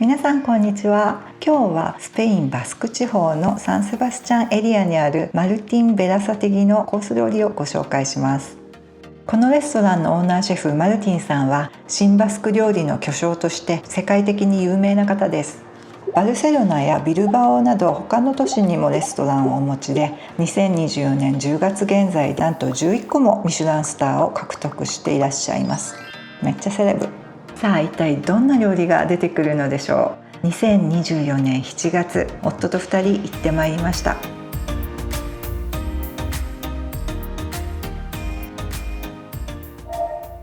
皆さんこんにちは。今日はスペインバスク地方のサンセバスチャンエリアにあるマルティン・ベラサテギのコース料理をご紹介します。このレストランのオーナーシェフマルティンさんは新バスク料理の巨匠として世界的に有名な方です。バルセロナやビルバオなど他の都市にもレストランをお持ちで、2024年10月現在なんと11個もミシュランスターを獲得していらっしゃいます。めっちゃセレブ。さあ一体どんな料理が出てくるのでしょう。2024年7月、夫と2人行ってまいりました。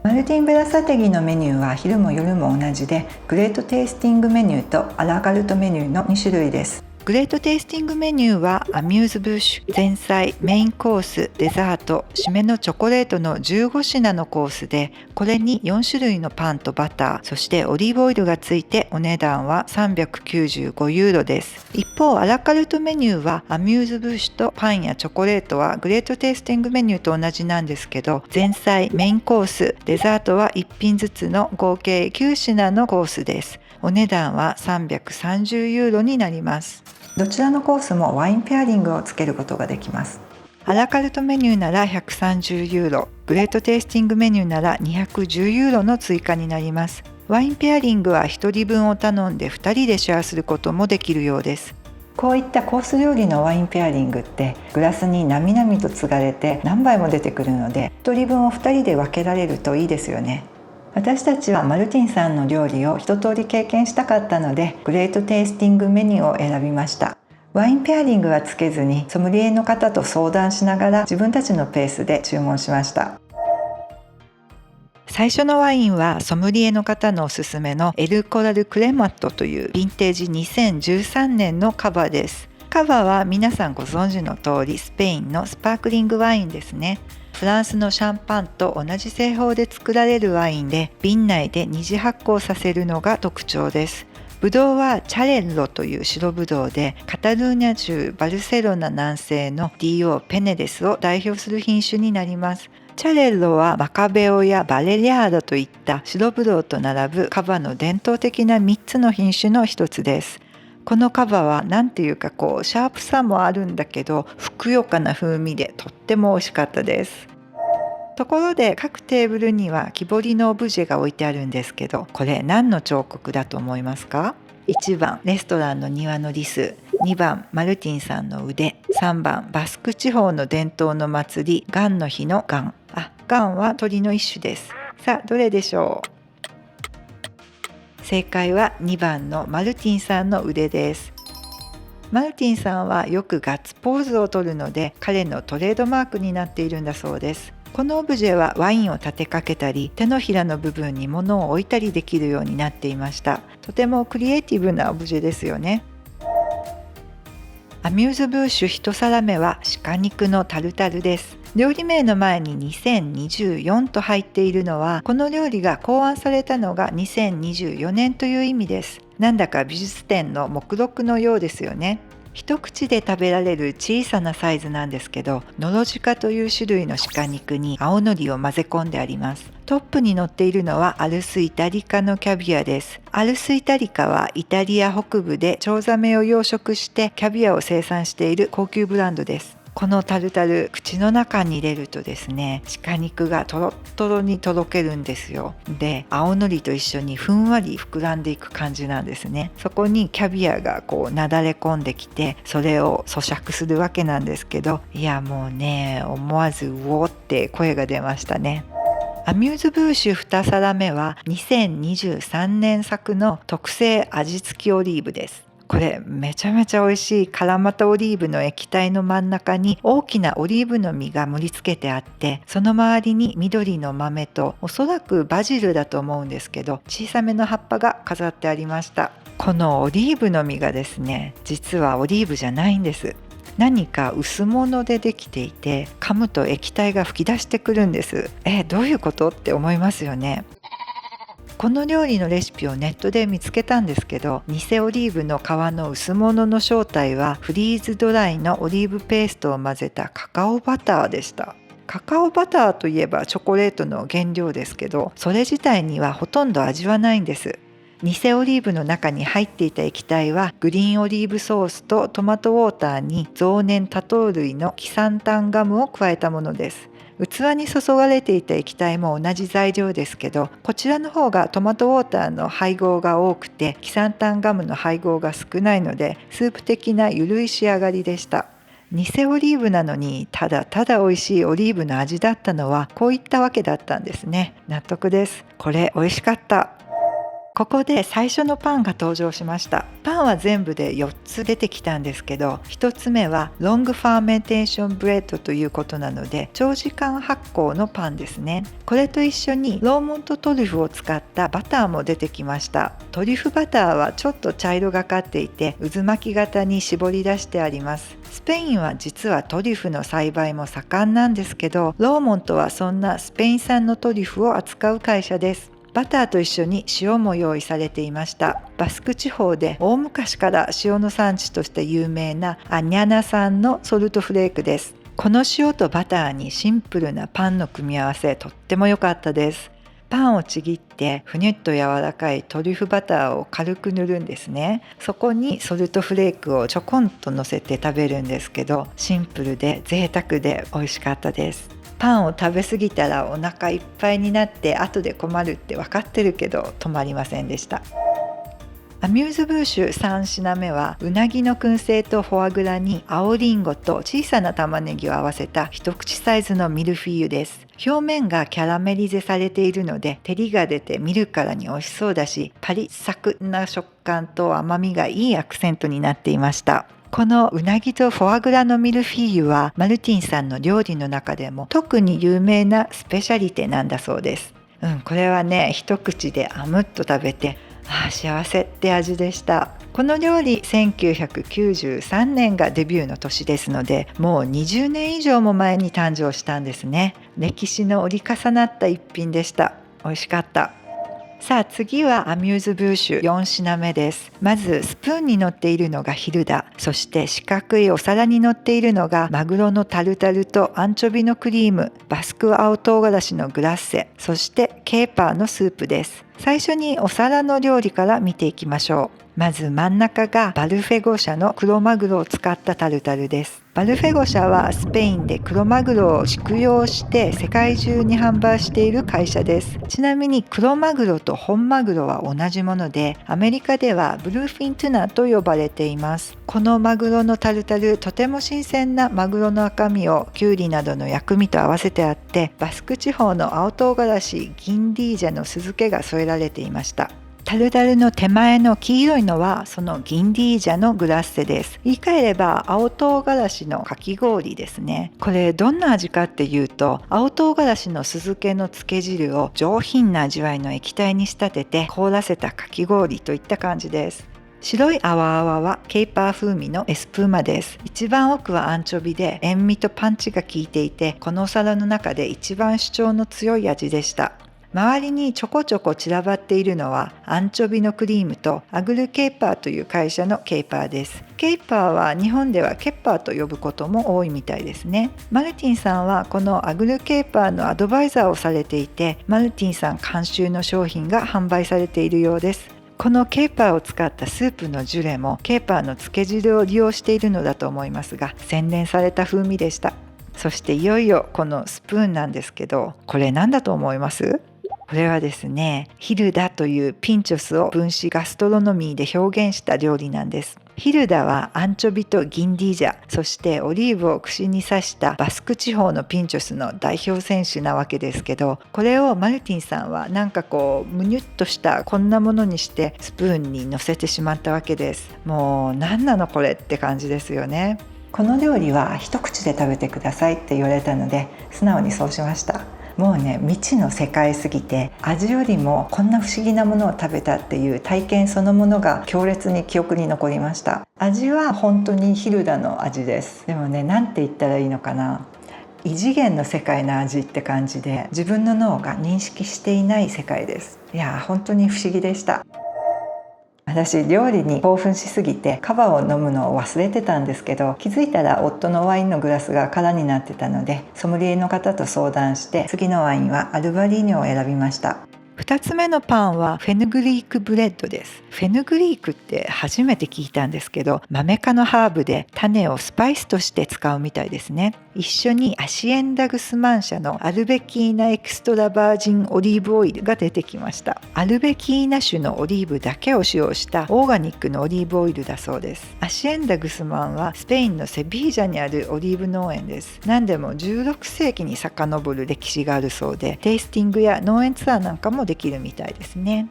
マルティン・ベラサテギのメニューは昼も夜も同じで、グレートテイスティングメニューとアラカルトメニューの2種類です。グレートテイスティングメニューはアミューズブッシュ、前菜、メインコース、デザート、締めのチョコレートの15品のコースで、これに4種類のパンとバター、そしてオリーブオイルがついてお値段は395ユーロです。一方アラカルトメニューはアミューズブッシュとパンやチョコレートはグレートテイスティングメニューと同じなんですけど、前菜、メインコース、デザートは1品ずつの合計9品のコースです。お値段は330ユーロになります。どちらのコースもワインペアリングをつけることができます。アラカルトメニューなら130ユーロ、グレートテイスティングメニューなら210ユーロの追加になります。ワインペアリングは1人分を頼んで2人でシェアすることもできるようです。こういったコース料理のワインペアリングってグラスになみなみと継がれて何杯も出てくるので、1人分を2人で分けられるといいですよね。私たちはマルティンさんの料理を一通り経験したかったので、グレートテイスティングメニューを選びました。ワインペアリングはつけずにソムリエの方と相談しながら自分たちのペースで注文しました。最初のワインはソムリエの方のおすすめのエルコラルクレマットというヴィンテージ2013年のカバです。カバは皆さんご存知の通りスペインのスパークリングワインですね。フランスのシャンパンと同じ製法で作られるワインで、瓶内で二次発酵させるのが特徴です。ブドウはチャレッロという白ブドウで、カタルーニャ州バルセロナ南西の DO ペネデスを代表する品種になります。チャレッロはマカベオやバレリャードといった白ブドウと並ぶカバの伝統的な3つの品種の一つです。このカバはなんていうかシャープさもあるんだけど、ふくよかな風味でとっても美味しかったです。ところで各テーブルには木彫りのオブジェが置いてあるんですけど、これ何の彫刻だと思いますか？1番レストランの庭のリス、2番マルティンさんの腕、3番バスク地方の伝統の祭りガンの日のガン。ガンは鳥の一種です。さあどれでしょう？正解は2番のマルティンさんの腕です。マルティンさんはよくガッツポーズを取るので、彼のトレードマークになっているんだそうです。このオブジェはワインを立てかけたり、手のひらの部分に物を置いたりできるようになっていました。とてもクリエイティブなオブジェですよね。アミューズブッシュ1皿目は鹿肉のタルタルです。料理名の前に2024と入っているのは、この料理が考案されたのが2024年という意味です。なんだか美術展の目録のようですよね。一口で食べられる小さなサイズなんですけど、ノロジカという種類の鹿肉に青のりを混ぜ込んであります。トップに乗っているのはアルスイタリカのキャビアです。アルスイタリカはイタリア北部でチョウザメを養殖してキャビアを生産している高級ブランドです。このタルタル、口の中に入れるとですね、鹿肉がとろっとろにとろけるんですよ。で、青のりと一緒にふんわり膨らんでいく感じなんですね。そこにキャビアがなだれ込んできて、それを咀嚼するわけなんですけど、いやもうね、思わずうおって声が出ましたね。アミューズブッシュ2皿目は2023年作の特製味付きオリーブです。これめちゃめちゃ美味しいカラマタオリーブの液体の真ん中に大きなオリーブの実が盛り付けてあって、その周りに緑の豆とおそらくバジルだと思うんですけど、小さめの葉っぱが飾ってありました。このオリーブの実がですね、実はオリーブじゃないんです。何か薄物でできていて、噛むと液体が噴き出してくるんです。どういうことって思いますよね。この料理のレシピをネットで見つけたんですけど、偽オリーブの皮の薄物の正体はフリーズドライのオリーブペーストを混ぜたカカオバターでした。カカオバターといえばチョコレートの原料ですけど、それ自体にはほとんど味はないんです。偽オリーブの中に入っていた液体はグリーンオリーブソースとトマトウォーターに増粘多糖類のキサンタンガムを加えたものです。器に注がれていた液体も同じ材料ですけど、こちらの方がトマトウォーターの配合が多くてキサンタンガムの配合が少ないので、スープ的なゆるい仕上がりでした。偽オリーブなのにただただ美味しいオリーブの味だったのはこういったわけだったんですね。納得です。これ美味しかった。ここで最初のパンが登場しました。パンは全部で4つ出てきたんですけど、1つ目はロングファーメンテーションブレッドということなので、長時間発酵のパンですね。これと一緒にローモントトリュフを使ったバターも出てきました。トリュフバターはちょっと茶色がかっていて渦巻き型に絞り出してあります。スペインは実はトリュフの栽培も盛んなんですけど、ローモントはそんなスペイン産のトリュフを扱う会社です。バターと一緒に塩も用意されていました。バスク地方で大昔から塩の産地として有名なアニャナ産のソルトフレークです。この塩とバターにシンプルなパンの組み合わせ、とっても良かったです。パンをちぎってふにゅっと柔らかいトリュフバターを軽く塗るんですね。そこにソルトフレークをちょこんと乗せて食べるんですけど、シンプルで贅沢で美味しかったです。パンを食べ過ぎたらお腹いっぱいになって後で困るって分かってるけど止まりませんでした。アミューズブーシュ3品目はうなぎの燻製とフォアグラに青りんごと小さな玉ねぎを合わせた一口サイズのミルフィーユです。表面がキャラメリゼされているので照りが出て見るからに美味しそうだし、パリサクな食感と甘みがいいアクセントになっていました。このうなぎとフォアグラのミルフィーユはマルティンさんの料理の中でも特に有名なスペシャリテなんだそうです。これはね、一口であむっと食べて幸せって味でした。この料理1993年がデビューの年ですので、もう20年以上も前に誕生したんですね。歴史の折り重なった一品でした。美味しかった。さあ次はアミューズブーシュ4品目です。まずスプーンに乗っているのがヒルダ、そして四角いお皿に乗っているのがマグロのタルタルとアンチョビのクリーム、バスク青唐辛子のグラッセ、そしてケーパーのスープです。最初にお皿の料理から見ていきましょう。まず真ん中がバルフェゴ社の黒マグロを使ったタルタルです。バルフェゴ社はスペインで黒マグロを畜養して世界中に販売している会社です。ちなみに黒マグロと本マグロは同じもので、アメリカではブルーフィントゥナと呼ばれています。このマグロのタルタル、とても新鮮なマグロの赤身をキュウリなどの薬味と合わせてあって、バスク地方の青唐辛子ギンディージャの酢漬けが添えられていました。タルタルの手前の黄色いのはそのギンディージャのグラッセです。言い換えれば青唐辛子のかき氷ですね。これどんな味かっていうと、青唐辛子の酢漬けの漬け汁を上品な味わいの液体に仕立てて凍らせたかき氷といった感じです。白い泡々はケーパー風味のエスプーマです。一番奥はアンチョビで塩味とパンチが効いていて、このお皿の中で一番主張の強い味でした。周りにちょこちょこ散らばっているのはアンチョビのクリームとアグルケーパーという会社のケーパーです。ケーパーは日本ではケッパーと呼ぶことも多いみたいですね。マルティンさんはこのアグルケーパーのアドバイザーをされていて、マルティンさん監修の商品が販売されているようです。このケーパーを使ったスープのジュレもケーパーの漬け汁を利用しているのだと思いますが、洗練された風味でした。そしていよいよこのスプーンなんですけど、これ何だと思います？これはですね、ヒルダというピンチョスを分子ガストロノミーで表現した料理なんです。ヒルダはアンチョビとギンディージャ、そしてオリーブを串に刺したバスク地方のピンチョスの代表選手なわけですけど、これをマルティンさんはなんかむにゅっとしたこんなものにしてスプーンに乗せてしまったわけです。もう何なのこれって感じですよね。この料理は一口で食べてくださいって言われたので素直にそうしました。もうね、未知の世界すぎて、味よりもこんな不思議なものを食べたっていう体験そのものが強烈に記憶に残りました。味は本当にヒルダの味です。でもね、なんて言ったらいいのかな、異次元の世界の味って感じで、自分の脳が認識していない世界です。いや、本当に不思議でした。私料理に興奮しすぎてカバを飲むのを忘れてたんですけど、気づいたら夫のワインのグラスが空になってたので、ソムリエの方と相談して次のワインはアルバリーニョを選びました。2つ目のパンはフェヌグリークブレッドです。フェヌグリークって初めて聞いたんですけど、マメ科のハーブで種をスパイスとして使うみたいですね。一緒にアシエンダグスマン社のアルベキーナエクストラバージンオリーブオイルが出てきました。アルベキーナ種のオリーブだけを使用したオーガニックのオリーブオイルだそうです。アシエンダグスマンはスペインのセビージャにあるオリーブ農園です。何でも16世紀に遡る歴史があるそうで、テイスティングや農園ツアーなんかもできるみたいですね。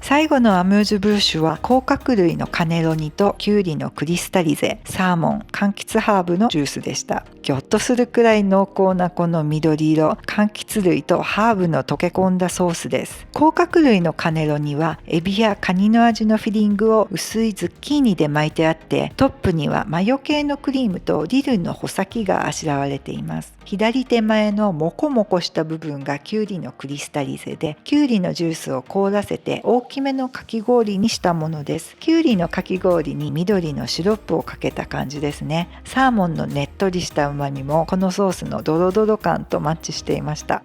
最後のアムーズブッシュは甲殻類のカネロニとキュウリのクリスタリゼ、サーモン、柑橘ハーブのジュースでした。ぎょっとするくらい濃厚なこの緑色、柑橘類とハーブの溶け込んだソースです。甲殻類のカネロニはエビやカニの味のフィリングを薄いズッキーニで巻いてあって、トップにはマヨ系のクリームとディルの穂先があしらわれています。左手前のモコモコした部分がキュウリのクリスタリゼで、キュウリのジュースを凍らせて大きめのかき氷にしたものです。キュウリのかき氷に緑のシロップをかけた感じですね。サーモンのねっとりした旨味もこのソースのドロドロ感とマッチしていました。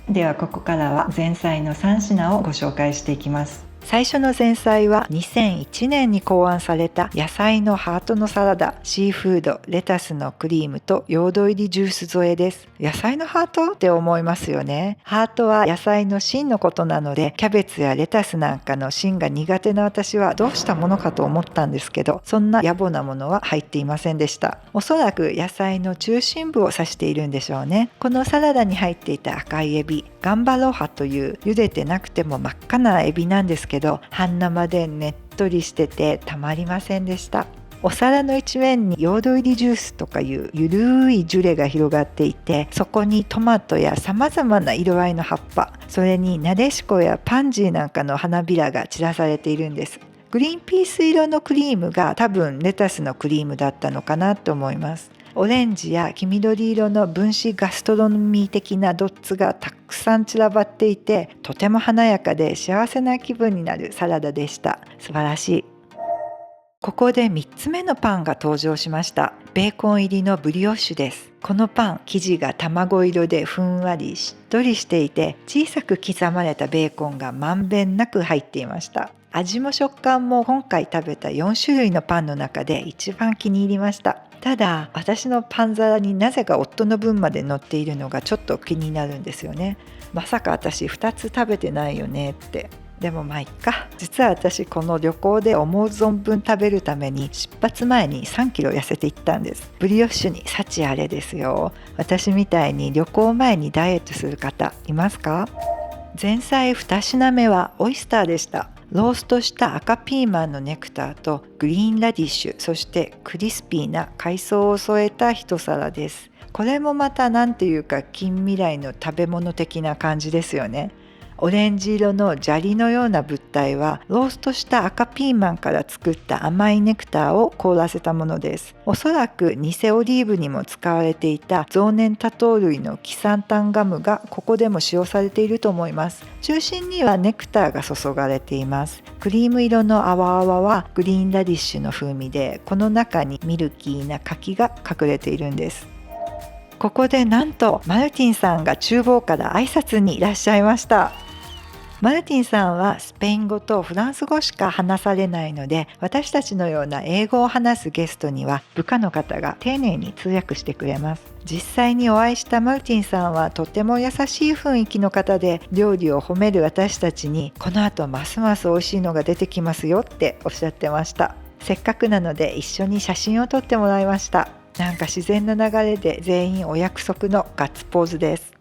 ではここからは前菜の3品をご紹介していきます。最初の前菜は2001年に考案された野菜のハートのサラダ、シーフード、レタスのクリームとヨード入りジュース添えです。野菜のハートって思いますよね。ハートは野菜の芯のことなので、キャベツやレタスなんかの芯が苦手な私はどうしたものかと思ったんですけど、そんな野暮なものは入っていませんでした。おそらく野菜の中心部を指しているんでしょうね。このサラダに入っていた赤いエビ、ガンバロハという茹でてなくても真っ赤なエビなんですけど、半生でねっとりしててたまりませんでした。お皿の一面にヨード入りジュースとかいうゆるいジュレが広がっていて、そこにトマトやさまざまな色合いの葉っぱ、それになでしこやパンジーなんかの花びらが散らされているんです。グリーンピース色のクリームが多分レタスのクリームだったのかなと思います。オレンジや黄緑色の分子ガストロノミー的なドッツがたくさん散らばっていて、とても華やかで幸せな気分になるサラダでした。素晴らしい。ここで3つ目のパンが登場しました。ベーコン入りのブリオッシュです。このパン、生地が卵色でふんわりしっとりしていて、小さく刻まれたベーコンがまんべんなく入っていました。味も食感も今回食べた4種類のパンの中で一番気に入りました。ただ私のパン皿になぜか夫の分まで乗っているのがちょっと気になるんですよね。まさか私2つ食べてないよねって。でもまあいっか。実は私この旅行で思う存分食べるために出発前に3キロ痩せていったんです。ブリオッシュに幸あれですよ。私みたいに旅行前にダイエットする方いますか？前菜2品目はオイスターでした。ローストした赤ピーマンのネクターとグリーンラディッシュ、そしてクリスピーな海藻を添えた一皿です。これもまたなんていうか近未来の食べ物的な感じですよね。オレンジ色の砂利のような物体はローストした赤ピーマンから作った甘いネクターを凍らせたものです。おそらく偽オリーブにも使われていた増粘多糖類のキサンタンガムがここでも使用されていると思います。中心にはネクターが注がれています。クリーム色の泡々はグリーンラディッシュの風味で、この中にミルキーな柿が隠れているんです。ここでなんとマルティンさんが厨房から挨拶にいらっしゃいました。マルティンさんはスペイン語とフランス語しか話されないので、私たちのような英語を話すゲストには部下の方が丁寧に通訳してくれます。実際にお会いしたマルティンさんはとても優しい雰囲気の方で、料理を褒める私たちにこの後ますます美味しいのが出てきますよっておっしゃってました。せっかくなので一緒に写真を撮ってもらいました。なんか自然な流れで全員お約束のガッツポーズです。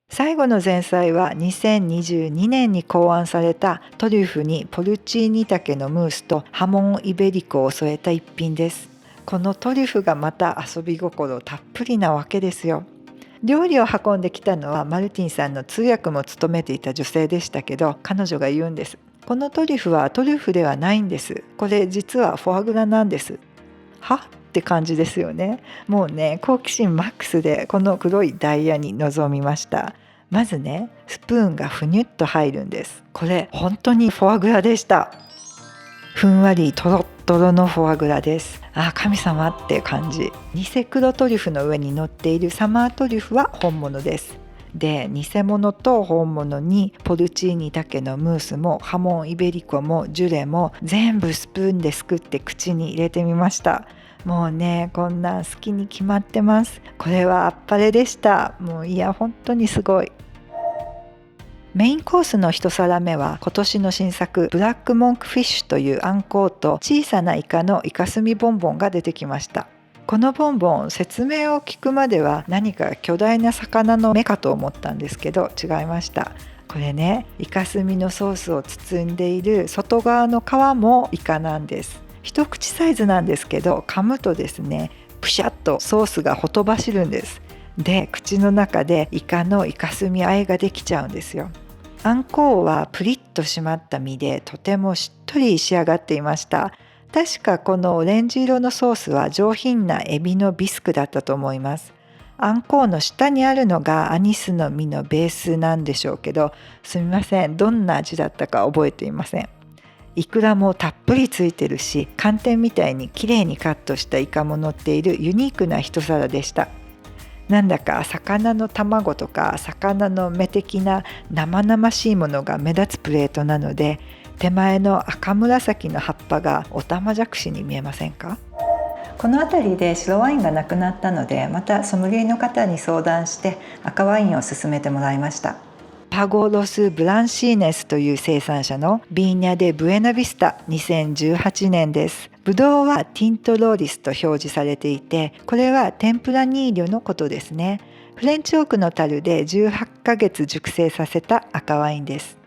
最後の前菜は2022年に考案されたトリュフにポルチーニ茸のムースとハモンイベリコを添えた一品です。このトリュフがまた遊び心たっぷりなわけですよ。料理を運んできたのはマルティンさんの通訳も務めていた女性でしたけど、彼女が言うんです。このトリュフはトリュフではないんです。これ実はフォアグラなんです。はって感じですよね。もうね、好奇心マックスでこの黒いダイヤに臨みました。まずね、スプーンがふにゅっと入るんです。これ本当にフォアグラでした。ふんわりとろっとろのフォアグラです。神様って感じ。偽黒トリュフの上に乗っているサマートリュフは本物です。で、偽物と本物にポルチーニ茸のムースもハモンイベリコもジュレも全部スプーンですくって口に入れてみました。もうね、こんなん好きに決まってます。これはあっぱれでした。もう本当にすごい。メインコースの一皿目は今年の新作ブラックモンクフィッシュというあんこうと小さなイカのイカスミボンボンが出てきました。このボンボン、説明を聞くまでは何か巨大な魚の目かと思ったんですけど違いました。これね、イカスミのソースを包んでいる外側の皮もイカなんです。一口サイズなんですけど、噛むとですね、プシャッとソースがほとばしるんです。で、口の中でイカのイカスミ和えができちゃうんですよ。あんこうはプリッと締まった身でとてもしっとり仕上がっていました。確かこのオレンジ色のソースは上品なエビのビスクだったと思います。あんこうの下にあるのがアニスの実のベースなんでしょうけど、すみません、どんな味だったか覚えていません。イクラもたっぷりついてるし、寒天みたいにきれいにカットしたイカも乗っているユニークな一皿でした。なんだか魚の卵とか魚の目的な生々しいものが目立つプレートなので、手前の赤紫の葉っぱがオタマジャクシに見えませんか？この辺りで白ワインがなくなったので、またソムリエの方に相談して赤ワインを勧めてもらいました。パゴロス・ブランシーネスという生産者のビーニャ・デ・ブエナビスタ2018年です。ブドウはティントローリスと表示されていて、これはテンプラニーリョのことですね。フレンチオークの樽で18ヶ月熟成させた赤ワインです。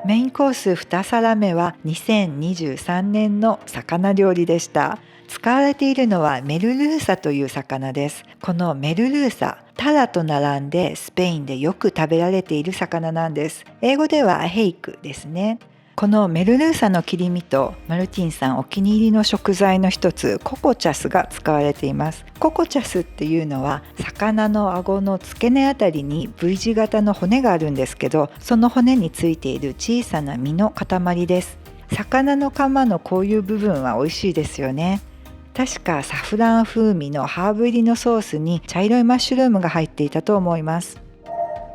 メインコース2皿目は2023年の魚料理でした。使われているのはメルルーサという魚です。このメルルーサ、タラと並んでスペインでよく食べられている魚なんです。英語ではヘイクですね。このメルルーサの切り身とマルティンさんお気に入りの食材の一つココチャスが使われています。ココチャスっていうのは魚の顎の付け根あたりに V 字型の骨があるんですけど、その骨についている小さな身の塊です。魚のカマのこういう部分は美味しいですよね。確かサフラン風味のハーブ入りのソースに茶色いマッシュルームが入っていたと思います。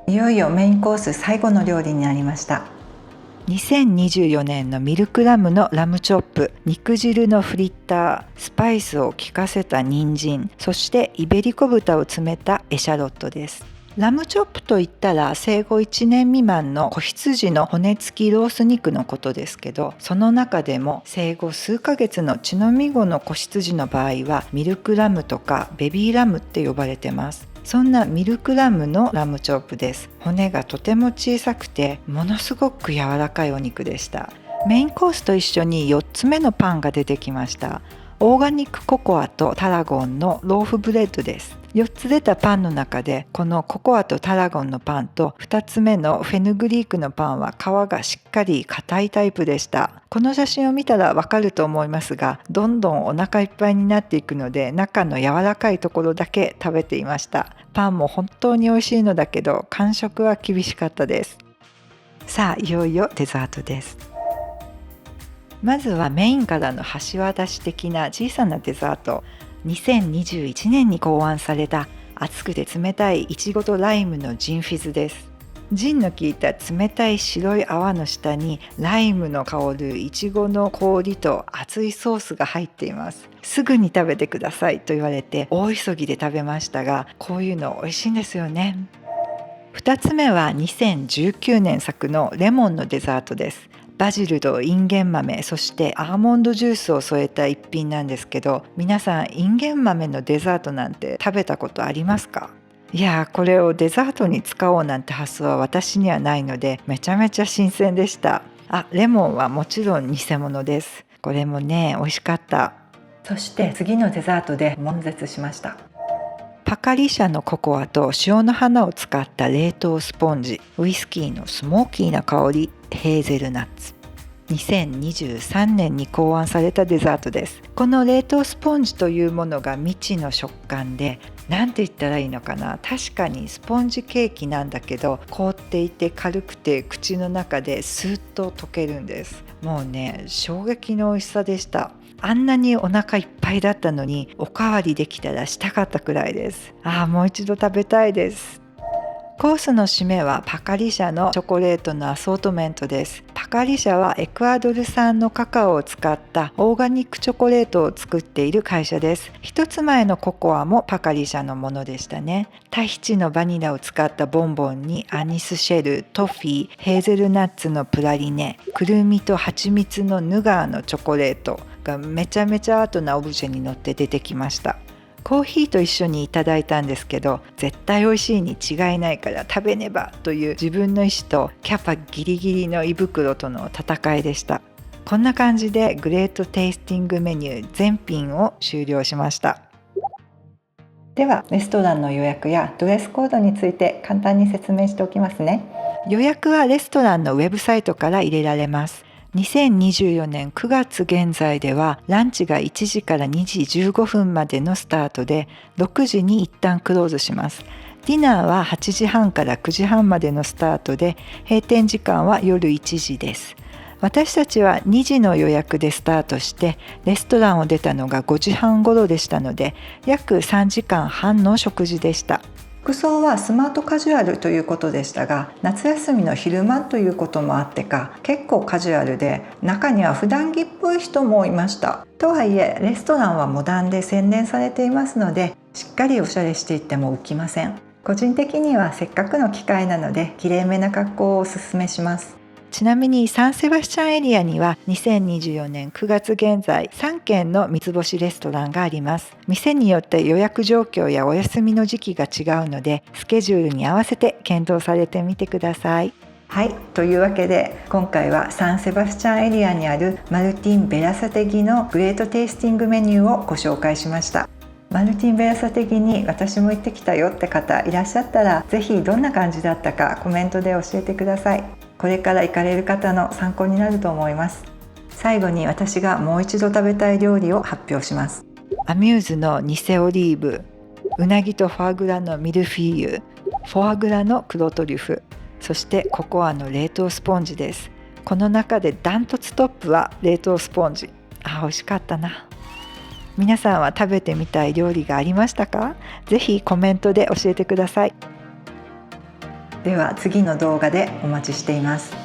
いよいよメインコース最後の料理になりました。2024年のミルクラムのラムチョップ、肉汁のフリッター、スパイスを効かせた人参、そしてイベリコ豚を詰めたエシャロットです。ラムチョップといったら生後1年未満の子羊の骨付きロース肉のことですけど、その中でも生後数ヶ月の血のみ子の子羊の場合はミルクラムとかベビーラムって呼ばれてます。そんなミルクラムのラムチョップです。骨がとても小さくてものすごく柔らかいお肉でした。メインコースと一緒に4つ目のパンが出てきました。オーガニックココアとタラゴンのローフブレッドです。4つ出たパンの中でこのココアとタラゴンのパンと2つ目のフェヌグリークのパンは皮がしっかり硬いタイプでした。この写真を見たらわかると思いますが、どんどんお腹いっぱいになっていくので中の柔らかいところだけ食べていました。パンも本当に美味しいのだけど完食は厳しかったです。さあいよいよデザートです。まずはメインからの橋渡し的な小さなデザート、2021年に考案された熱くて冷たいいちごとライムのジンフィズです。ジンの効いた冷たい白い泡の下にライムの香るいちごの氷と熱いソースが入っています。すぐに食べてくださいと言われて大急ぎで食べましたが、こういうの美味しいんですよね。2つ目は2019年作のレモンのデザートです。バジルとインゲン豆、そしてアーモンドジュースを添えた一品なんですけど、皆さんインゲン豆のデザートなんて食べたことありますか？いやこれをデザートに使おうなんて発想は私にはないのでめちゃめちゃ新鮮でした。レモンはもちろん偽物です。これもね美味しかった。そして次のデザートで悶絶しました。パカリ社のココアと塩の花を使った冷凍スポンジ、ウイスキーのスモーキーな香り、ヘーゼルナッツ。2023年に考案されたデザートです。この冷凍スポンジというものが未知の食感で、なんて言ったらいいのかな、確かにスポンジケーキなんだけど凍っていて軽くて口の中でスーッと溶けるんです。もうね衝撃の美味しさでした。あんなにお腹いっぱいだったのにおかわりできたらしたかったくらいです。もう一度食べたいです。コースの締めはパカリ社のチョコレートのアソートメントです。パカリ社はエクアドル産のカカオを使ったオーガニックチョコレートを作っている会社です。一つ前のココアもパカリ社のものでしたね。タヒチのバニラを使ったボンボンにアニスシェル、トフィー、ヘーゼルナッツのプラリネ、くるみと蜂蜜のヌガーのチョコレートがめちゃめちゃアートなオブジェに乗って出てきました。コーヒーと一緒にいただいたんですけど、絶対美味しいに違いないから食べねばという自分の意志とキャパギリギリの胃袋との戦いでした。こんな感じでグレートテイスティングメニュー全品を終了しました。ではレストランの予約やドレスコードについて簡単に説明しておきますね。予約はレストランのウェブサイトから入れられます。2024年9月現在ではランチが1時から2時15分までのスタートで6時に一旦クローズします。ディナーは8時半から9時半までのスタートで閉店時間は夜1時です。私たちは2時の予約でスタートしてレストランを出たのが5時半頃でしたので約3時間半の食事でした。服装はスマートカジュアルということでしたが、夏休みの昼間ということもあってか結構カジュアルで、中には普段着っぽい人もいました。とはいえレストランはモダンで洗練されていますので、しっかりおしゃれしていっても浮きません。個人的にはせっかくの機会なのできれいめな格好をおすすめします。ちなみにサンセバスチャンエリアには2024年9月現在3軒の三つ星レストランがあります。店によって予約状況やお休みの時期が違うのでスケジュールに合わせて検討されてみてください。はい、というわけで今回はサンセバスチャンエリアにあるマルティン・ベラサテギのグレートテイスティングメニューをご紹介しました。マルティン・ベラサテギに私も行ってきたよって方いらっしゃったら、ぜひどんな感じだったかコメントで教えてください。これから行かれる方の参考になると思います。最後に私がもう一度食べたい料理を発表します。アミューズの偽オリーブ、うなぎとフォアグラのミルフィーユ、フォアグラの黒トリュフ、そしてココアの冷凍スポンジです。この中でダントツトップは冷凍スポンジ。美味しかったな。皆さんは食べてみたい料理がありましたか？ぜひコメントで教えてください。では次の動画でお待ちしています。